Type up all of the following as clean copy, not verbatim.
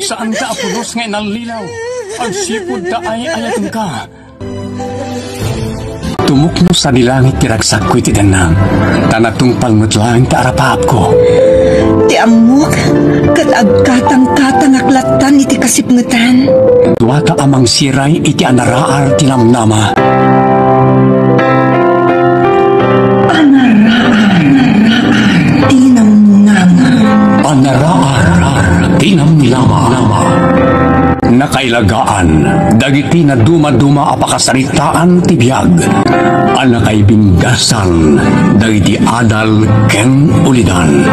Saan ka apulos nga inalilaw? Ang sipod ta ay ayatong ka. Tumukno sa nilangit tiragsak ko'y tidanang. Tanatong palngutlang ta arapap ko. Ti amok, katang-katang aklatan iti kasipngutan. Duwa ka amang siray iti anaraar tinamnama. Anaraar tinamnama. Nakailagaan, dagiti na duma-duma apakasaritaan ti biyag. Anakay binggasan, dagiti adal ken ulidan.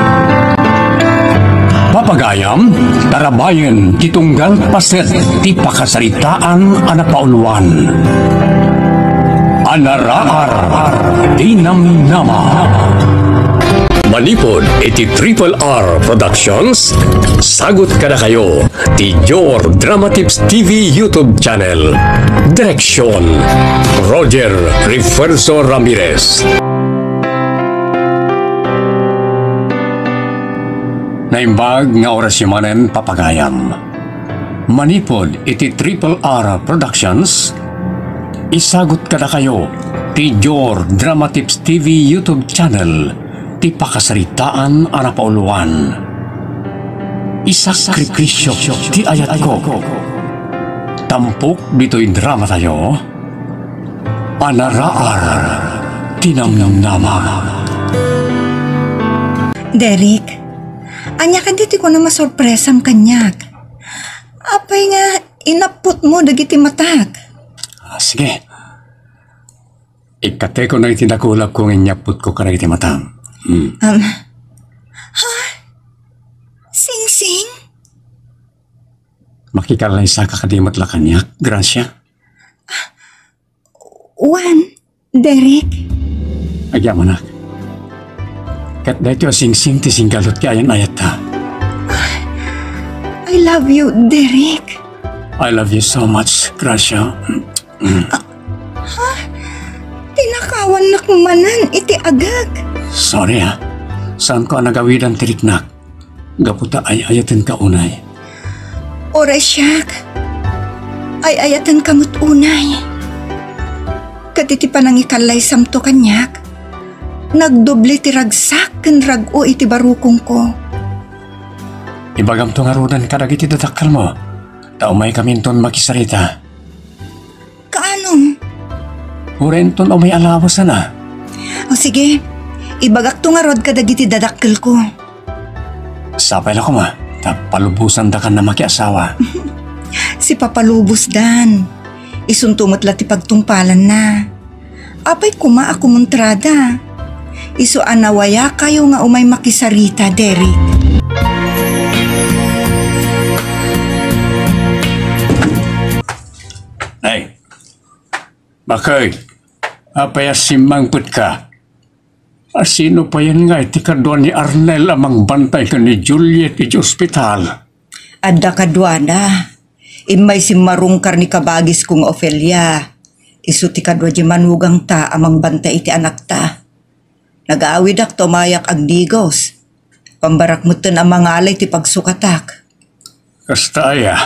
Papagayam, tarabayen, titunggal paset, ti pakasaritaan anapauluan. Anaraar tinamnama. Manipod iti Triple R Productions. Sagot ka na kayo ti Your Dramatips TV YouTube channel. Direksyon Roger Refuerzo Ramirez. Naimbag nga oras yumanen papagayam. Manipod iti Triple R Productions. Isagot ka na kayo ti Your Dramatips TV YouTube channel. Ti pakasaritaan anapauluan. Isakripisyo ti ayat ko. Tampok dito'y drama tayo. Anaraar tinamnama. Derek, anya ka dito ko na masorpresam kanyak. Apay nga inaput mo dagiti matak. Sige. Ikate ko na itinakulap kong inyaput ko karagiti matang. Sing-sing? Makikalay sa kakadimat la kanyak, Gracia. Juan, Derek. Agyaman nak. Kat dahito sing-sing ti singgalot kayan ayat ta. I love you, Derek. I love you so much, Gracia. Tinakawan na kumanan iti agag. Sorry ha. Saan ko nagawidan tiriknak? Gaputa ay ayatin ka unay. Oray siyak. Ay ayatan kamut unay. Katiti pa nang ikalay samto kanyak. Nagdoble ti ragsak ken rag-o iti barukong ko. Ibagam to nga rudan kadag iti datakal mo. Taumay kaminton makisarita. Kaanong? Urenton o may alawas na. O sige, ibagak to nga rod kadag iti dadakkel ko. Sapay na ko ma. Palubusan da ka na makiasawa. Si Papalubos dan. Isuntumot la ti pagtungpalan na. Apay kuma ako muntrada. Isu anawaya kayo nga umay makisarita, Derek. Ay, bakay, apay asimangput ka. Sino pa yan nga iti kadwa ni Arnel amang bantay ka ni Juliet iti ospital? Adda kadwana. Imay si marungkar ni kabagis kong Ofelia. Isu ti kadwa di manugang ta amang bantay iti anak ta. Nag-aawid ak tumayak ag digos. Pambarak mo ten ang mga alay ti pagsukatak. Kasta aya.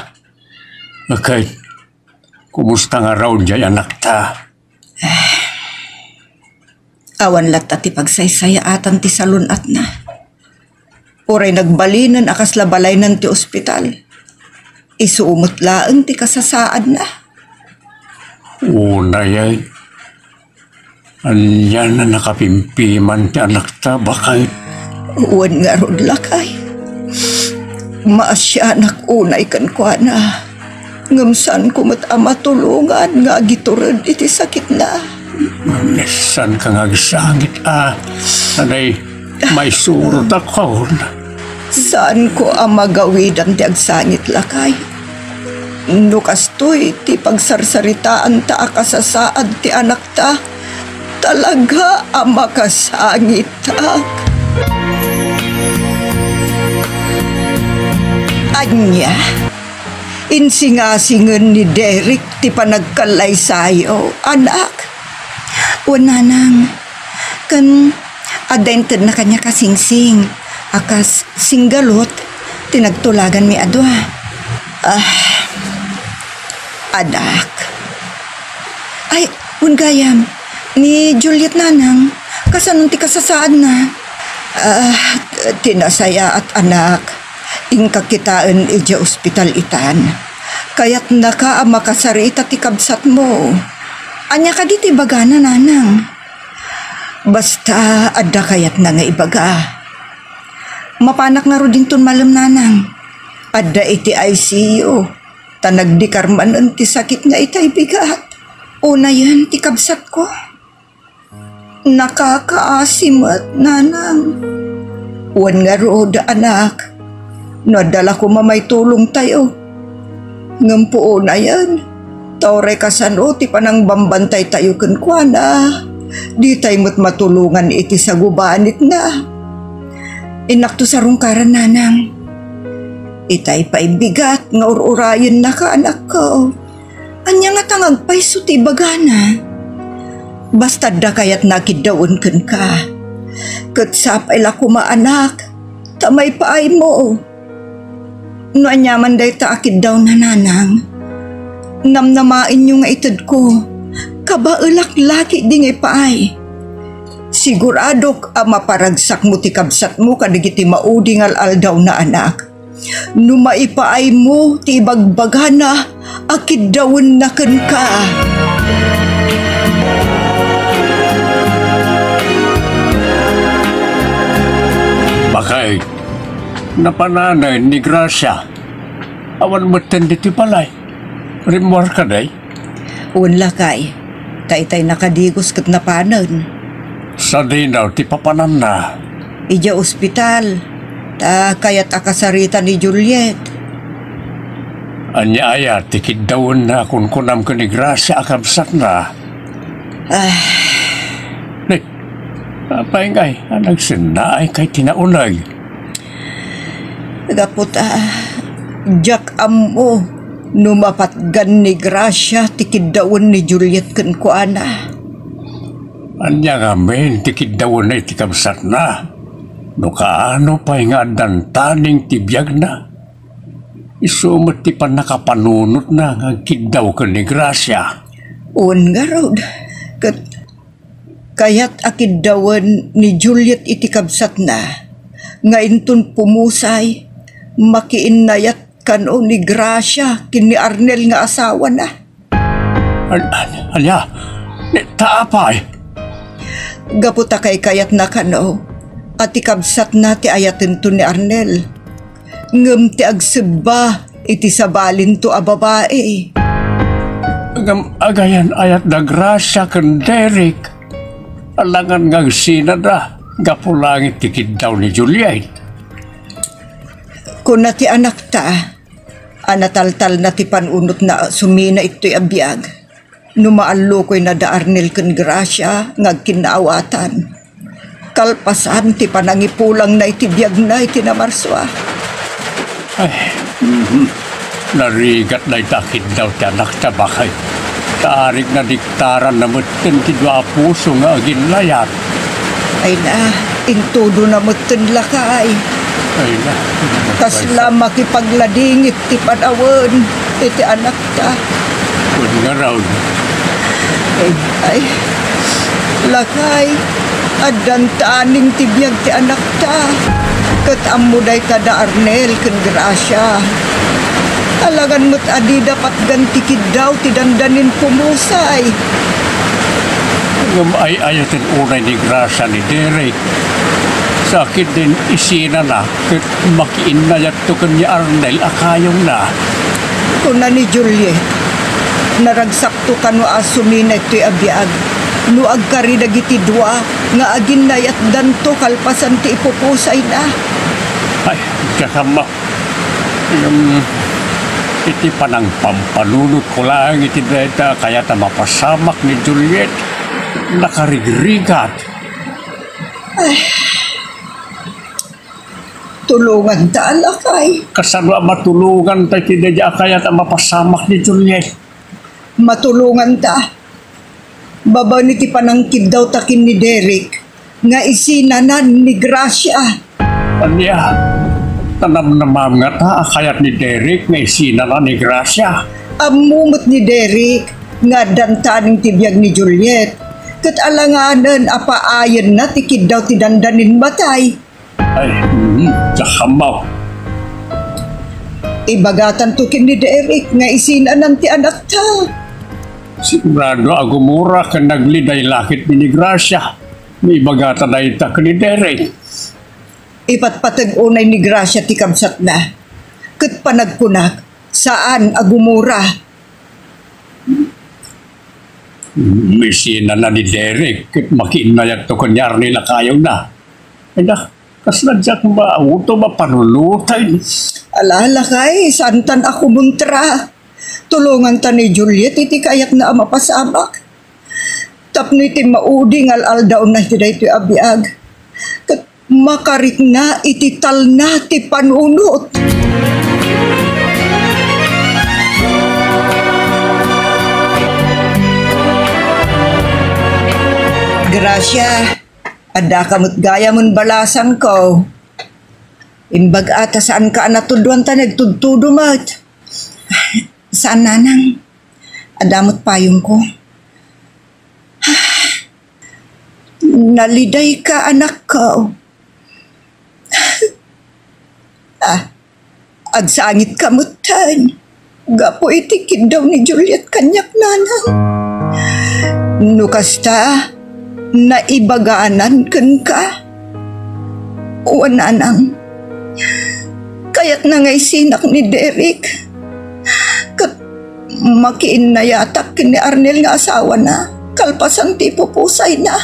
Bakay, kumusta nga raw di anak ta? Awan lata ti pagsaysaya atan ti salunat na. Puray nagbalinan akas labalay nan ti ospital. Isuumot laeng ti kasasaad na. Unay ay. Anyan na nakapimpiman ti anak ta bakay. Uwan nga rod lakay. Maasyanak unay kan kwa na. Ngamsan kumot ama tulungan nga giturod iti sakit na. Saan ka nga gisangit Sanay may surot ako. Saan ko ang magawid ang ti agsangit lakay? Nukas to'y ti pagsarsaritaan ta akasasaad ti anak ta. Talaga ang makasangit ta. Anya, insingasingan ni Derek ti panagkalay sayo, anak. Wala nang, kan adented na kanya kasingsing, akas singgalot, tinagtulagan mi adwa. Anak. Ay, gayam. Ni Juliet nanang. Kasanong ti kasasaan na. Tinasaya at anak. Ingkakitaan ija ospital itan. Kaya't naka makasarita ti kabsat mo. Anya ka di ti bagana nanang. Basta adda kayat na nga ibaga. Mapanak nga ro din ton malam nanang. Adda iti ICU. Tanagdikarman ti sakit nga itay bigat. Una yan ti kabsat ko. Nakakaasimot nanang. Wan nga rood anak. Nadala ko mamay tulong tayo. Ngampo na yan. Taure kasano ti panang bambantay tayo kenkwana. Di tayo mo't matulungan iti sa gubanit na. Inakto sa rungkaran nanang. Itay pa'y bigat nga ururayan na ka anak ko. Anya nga tangagpay suti bagana. Basta da kayat nakidawon ken ka. Katsapay la kumaanak. Tamay paay mo. No anyaman day ta akid daw na nanang. Namnamain nyo nga itad ko. Kabaulak laki di ngay paay. Siguradok maparagsak mo ti kabsat mo kadigiti mauding al daw na anak. No maipaay mo ti bagbagana akid dawon na ken ka. Bakay, napananay ni Gracia. Awan mo tenditi palay. Rimwar ka day? Unla kay. Tay nakadigos kat napanan. Sa dinaw ti papanan na. Ija ospital. Ta kayat akasarita ni Juliet. Anya aya tikid dawon na kung kunam ka ni Gracia akabsat na. Nek, apay ngay, anang sinaay kay tinaunay. Gaputa, jak amo, numapatgan ni Gracia tikid dawon ni Juliet ken kuana. Anya nga men, tikid dawon na itikabsat na. No kaano pa'y nga dantaning tibiyag na. Isumot ti pa nakapanunot na nga kidaw ka ni Gracia. Un nga rod, kayat akidawan ni Juliet itikabsat na. Ngayon pumusay, makiinayat kano ni Gracia kini Arnel nga asawa na. Alya, taapay. Gaputa kay kayat na kano. At ikabsat na ti ayatin to ni Arnel. Ngam ti agseba iti sabalin to a babae. Agayan ayat na Gracia ken Derek. Alangan nga sinada, gapulangit tikid daw ni Juliet. Kung na ti anak ta, anataltal na ti panunot na sumina ito'y abiyag. Numaallo ko'y na da Arnel ken Gracia ngagkinaawatan. Kalpasan ti panangipulang na itibiyag na itinamarsoa. Ay, narigat na itakid daw ti anak ta bakay. Taarig na diktaran na mutin ti dua puso nga aginlayat. Ay na, intudo na mutin lakay. Ay na. Kasla makipagladingit ti panawon iti anak ta. Kung nga raw. Ay, lakay. Adan taaning tibiyag ti anak ta. Kat amuday ka da Arnel ken Gracia. Alagan mo't adi dapat gantikid daw ti dandanin pumusay. Ngam ay ayatin unay ni Gracia ni Derek. Sakit din isina na kat makiinayat to kan ni Arnel akayong na. Kuna ni Juliet, naragsak to kano asumin ito'y abiyag. No agkari dagiti dua nga agin nayat danto kalpasan ti ipupusay na. Ay, kakama. Iti panang pampanunot ko lang iti data kaya ta mapasamak ni Juliet. Nakarigrigat. Ay, tulungan ta alakay. Kasano matulungan tayo tinadya kaya ta mapasamak ni Juliet. Matulungan ta. Baba ni ti panangkid daw takin ni Derek nga isinanan ni Gracia. Anya, Tanam na nga ta, kayat ni Derek nga isinala ni Gracia. Amumot ni Derek nga dantaning tibiyag ni Juliet. Kat alanganan apaayan na tikid daw ti dandanin batay. Ay, tsakamaw. Ibagatan to kin ni Derek nga isinanan ti anak ta. Sigurado agumura ka nagliday lakit ni Gracia. May bagata na itak ni Derek. Ipatpatag unay ni Gracia ti kamsat na. Kat panagkunak, saan agumura? May sina na ni Derek. Kit makinayag to kanyar nila kayaw na. Ay na, kasadyak ba auto ba panulutay? Alala kay, santan ako muntra. Tulungan ta ni Juliet, iti kayat na mapasabak. Tapno iti mauding al daw na iti iti abiag. Kat makarit na iti tal na ti panunot. Gracia, ada kamot gaya mon balasan ko. Imbag ata saan ka natudwan ta nagtudtudo mat. Saan nanang? Adamot payong ko. Naliday ka anak ko. Agsangit ka mutan. Gapo itikid daw ni Juliet kanyak nanang. Nukasta, naibagaanan kan ka. O nanang. Kaya't na ngay sinak ni Derek. Kat makiin na yatak ni Arnel nga asawa na. Kalpasan ti pupusay na.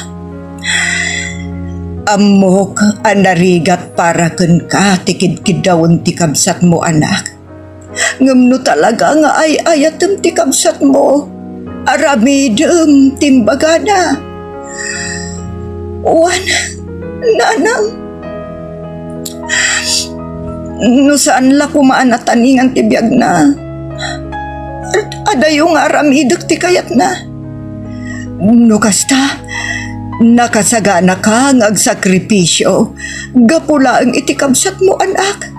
Amok anarigat para ken ka tikid-kid dawon ti kabsat mo anak. Ngamno talaga nga ay ayatem ti kabsat mo. Aramidem timbagana. Wan, nanang. No saan la kumaan na taningan ti biyag na. Adayo nga aramidek ti kayat na. No kasta, nakasagana ka ng agsakripisyo. Gapula ang itikabsat mo anak.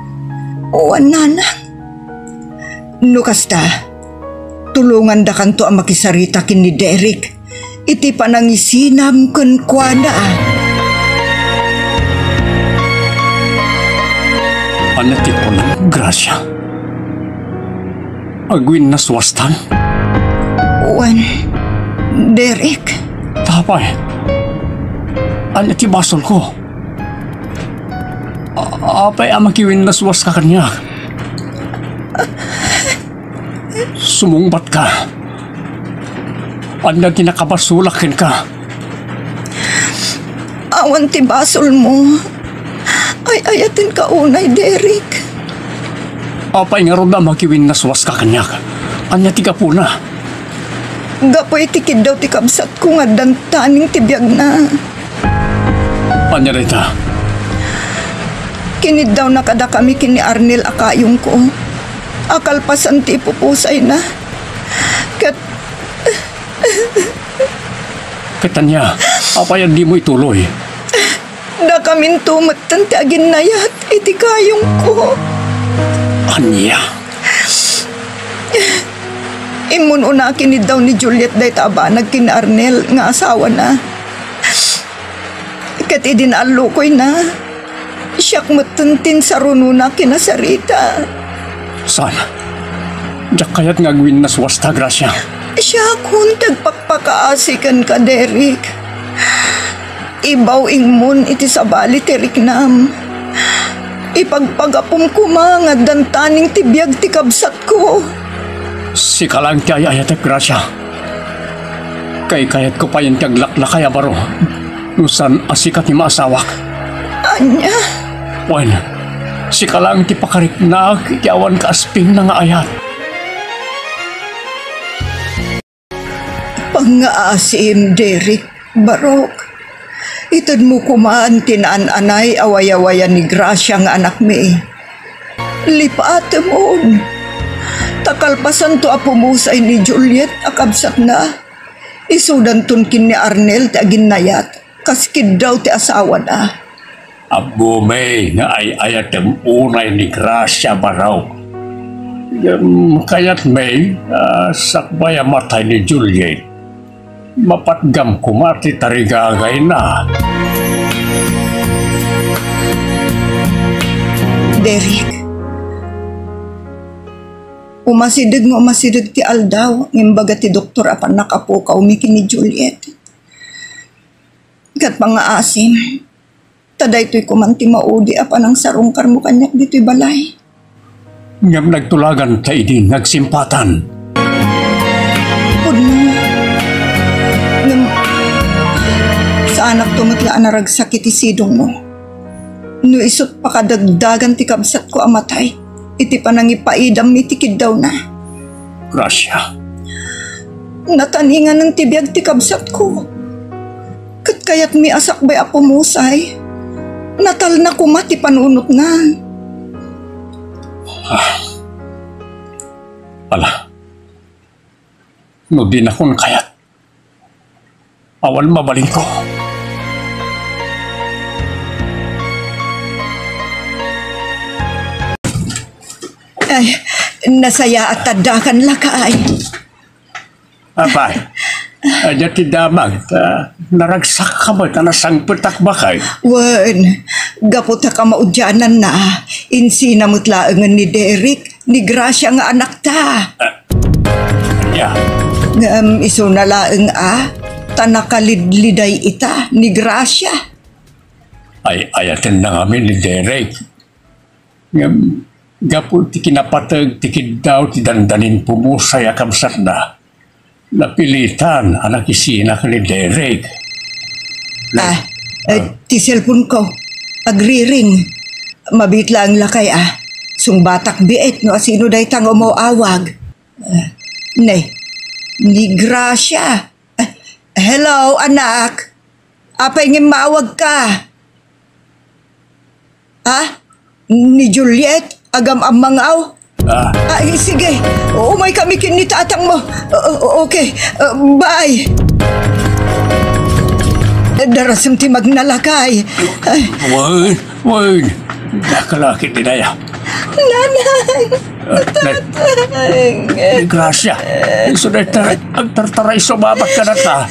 O nanang. No kasta, tulungan da kanto ang makisarita kin ni Derek. Iti panangisinam kun kuana. Anatik ko ng Gracia. Agwin na swastan. Wan, Derek. Tapay. Anya ti basol ko. Apay amakiwin na swas ka kanya. Sumungbat ka. Anya kinakabasulakin ka. Awan ti basol mo. Ay ayatin ka unay, Derek. Apay nga ron na makiwin na swas ka kanya. Anya ti kapuna. Gapoy tikid daw ti kabsat ko nga dantaning tibiyag na. Anya rita? Kinid daw na kada kami kini Arnel akayong ko. Akalpasan ti pupusay na. Katanya, apay di mo ituloy. Da kamin tumatan ti agin nayat iti kayong ko. Anya? Imun una kinid daw ni Juliet day taba nagkin Arnel nga asawa na. Kat idinalukoy na. Siyak matuntin sa rununa kinasarita. Saan? Diyak kaya't ngagwin na swasta, Gracia. Siya kung tagpakpakaasikan ka, Derek. Ibaw ingmon iti sabali ti riknam. Ipagpagapom ko mga dantaning tibiyag ti kabsat ko. Si kalang ti ayayatep, Gracia. Kayat ko pa yung taglaklakay abaro. Nusan asikat ni maasawak. Anya? Wen, si kalang ti pakarik na kiawan ka asping na nga ayat. Pangaasim, Derek, Barok. Itad mo kumaan tinaan-anay away-awayan ni Gracia nga anak mi. Lipaate mo. Takalpasan to apumusay ni Juliet akabsat na. Isudan tunkin ni Arnel ti agin nayat. Kaskid daw ti asawa na. Abo may nga ay ayat ang unay ni Gracia Baraw. Kaya't may sakbay ang matay ni Juliet. Mapatgam kumati tarigagay na. Derek, umasidag ti Aldaw, ngimbaga ti doktor apan nakapukaw miki ni Juliet. Kat mga asim, taday to'y kumanti maudi apan ang sarungkar mo kanyak dito'y balay. Ngam nagtulagan tayo din nagsimpatan. Pudno, ngam, sa anak tumatlaan na ragsakit isidong mo. No isot pa kadagdagan ti kabsat ko amatay, iti pa nang ipaidam ni tikid daw na. Gracia. Nataningan ng tibiyag ti kabsat ko. Kat kaya't mi asakbay apumusay. Natal na kumati panunot na. Pala. No di na kung kayat. Awal mabaling ko. Ay, nasaya at tadakan lakay. Apay. Adya ti damag. Naragsak ka mo. Nasangputak ba kay? Wan, gaputa ka maudyanan na. Insina mutlaangan ni Derek, ni Gracia nga anak ta. Yeah. Ngam iso nalaang tanakalidliday ita ni Gracia. Ay ayatin na kami ni Derek. Gapo ti kinapatag tikid daw ti dandanin pumusay akamsat na. Napilitan anak isina ka ni Derek. Ti cellphone ko, agriring. Mabitla ang lakay Sungbatak biit no asino day tang umawag. Ni Gracia. Hello anak. Apay ngim maawag ka? Ni Juliet? Agam ang mangaw? Sige. Umay kami kinitatang mo. Okay. Bye. Darasam ti magnalakay. Wait. Nakalakit din na Nanay. Gracia. So na agtartaray sumabat ka na ta.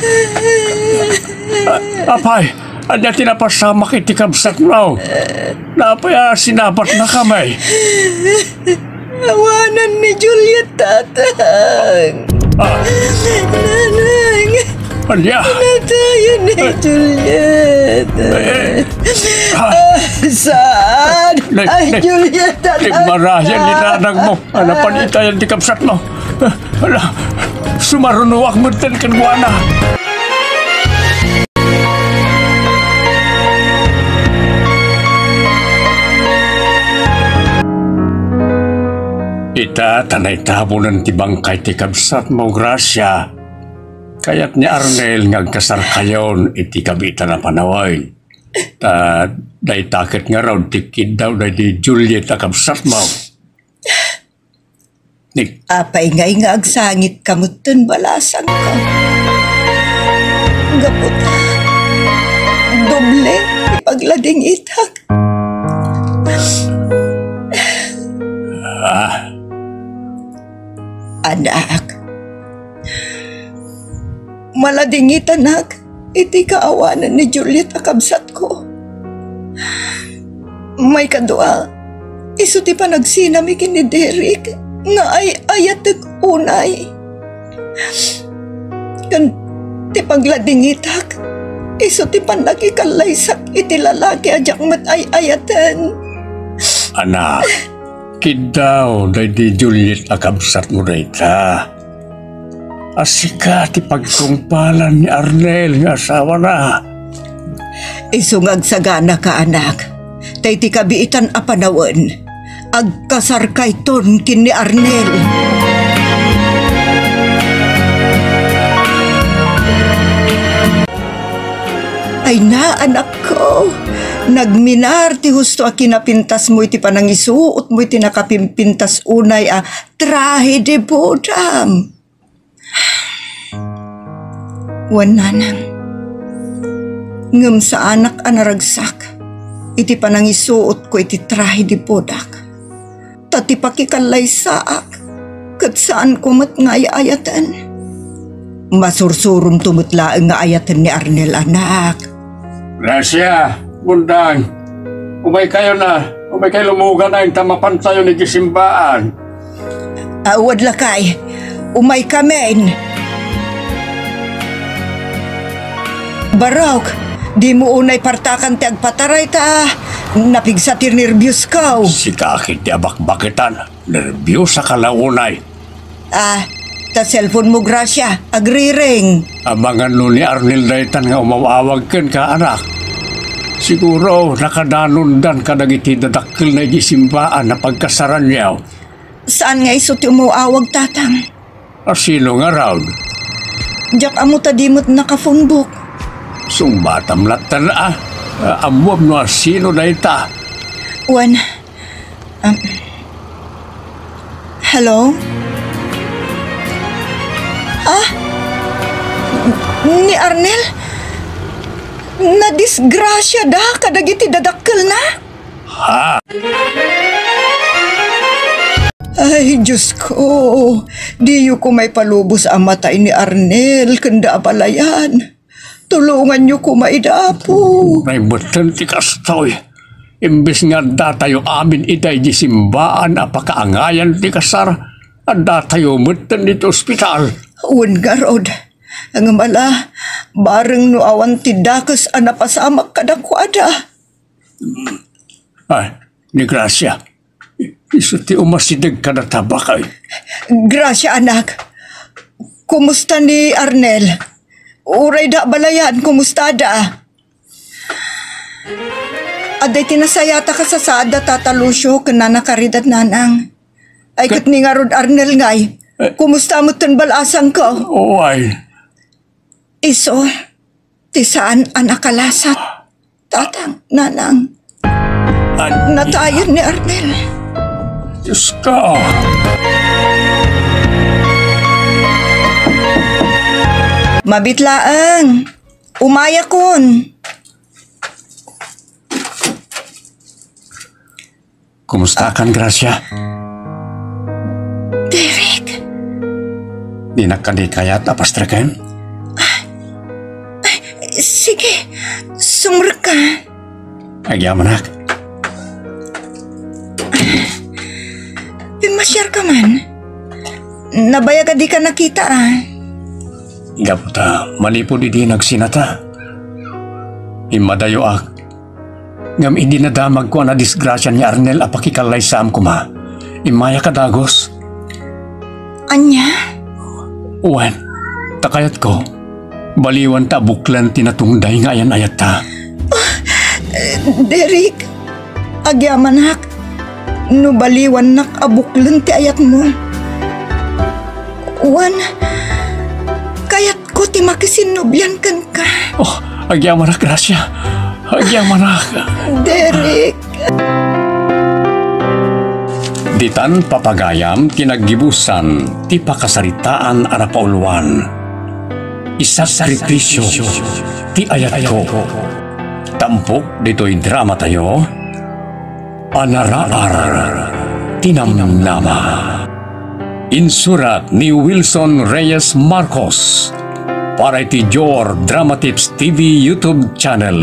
Apay. Anya tinapasama kiti kabsat mo. Napay sinabat na kamay. Awanan ni Juliet tatang. Nanang. Anya? Natayan ni Juliet. Saan? Juliet tatang. Marayan ni nanang mo. Anapan itayan di kabsat mo. Sumarunuwak mo din kanwana. Ita tanay tabunan ti bangkay ti kabsat mo, Gracia. Kaya't ni Arnel ngagkasar kayon iti kabita na panaway. Day takit nga raw tikid daw day di Juliet a kabsat mo. Apay nga agsangit kamutan balasan ko. Gaputa. Doble ipaglading itak. Anak, maladingit anak, iti kaawanan ni Juliet akabsat ko. May kadua, iso ti pa nagsinami ni Derek, nga ay ayatag unay. Kan ti pagladingitak, iso ti pa nakikalaysak iti lalaki ajak mat ay ayatan. Anak, kidaw day di Juliet akabsat mo rita. Asika ti pagtungpalan ni Arnel nga asawa na. Isungag sagana ka anak. Tay ti kabiitan apanawan. Agkasar kay ton kin ni Arnel. Ay na anak ko. Nagminar ti husto a kinapintas mo iti panangisuot mo iti nakapimpintas unay trahe de bodam. Wananang ngem sa anak anaragsak iti panangisuot ko iti trahe di podak. Tati pakikalay saak, kat saan ko mat nga ayatan. Masursurum tumutlaang nga ayatan ni Arnel, anak. Gracia, bundang. Umay kayo na. Umay kayo lumugan na yung tamapan tayo ni Gisimbaan. Awad lakay, umay kamen. Barok, di mo unay partakan ti agpataray ta. Napigsatir nervyos ka. Si kakit ti abak-bakitan. Nervyos sa kalaunay. Ta cellphone mo, Gracia, agri-ring. Abangan no ni Arnel daytan nga umawawag ken ka anak. Siguro nakadanundan ka dagiti dadakkel na Gisimbaan na pagkasaran niyaw. Saan nga iso ti umuawag, tatang? Asino nga raw? Diyak amo ta dimot naka-phone book. Sumbatam latan amuab no asino dayta. Wan, hello? Ni Arnel? Nadisgrasya da, kadagiti dadakkel na? Ha? Ay, Diyos ko, di ko may palubos ang matay ni Arnel, kanda abalayan. Tulungan niyo ko maidapo. Naibutan ti kastoy. Imbes nga datayo amin itay Gisimbaan apakaangayan ti kasar. At datayo mutan dito ospital. Uwan nga, Rod. Ang mala, bareng no awan ti dakas anapasamak kadakwada. Ay, ni Gracia. Isu ti umasidag ka na tabakay. Gracia, anak. Kumusta ni Arnel? Uray da balayan, kumusta da? Aday tinasayata ka sa sada tatalusyo kanana karidad nanang. Ay kat ni nga Rod Arnel ngay. Kumusta mo tan balasang ko? Oy. Iso, ti saan anak kalasat? Tatang, nanang. Natayan ni Arnel. Diyos ka. Mabitlaang. Umaya kon. Kumusta kan, Gracia? Derek. Di nakadikayat apastraken? Sige, sumur ka. Agyaman nak. Pimasyar ka man. Nabaya ka di ka nakita Gaputa, malipod idi nagsinata. Imadayo ak. Ngam hindi nadamag ko na disgrasya ni Arnel apakikalay sam ko ma. Imaya ka dagos. Anya? Uwan, takayat ko. Baliwan ta buklan tinatungday nga ayan ayat ta. Derek, agyaman hak. No baliwan nak abuklan ti ayat mo. Uwan, kayat ko ti makisinubyan kan ka. Oh, agyaman nak, Gracia. Agyaman nak. Derek. Ditan papagayam kinaggibusan ti pakasaritaan anapauluan. Isa sa rikrisyo ti ayat ko. Tampok dito'y drama tayo. Anaraar tinamnama. Insurat ni Wilson Reyes Marcos para iti Jor Dramatips TV YouTube channel.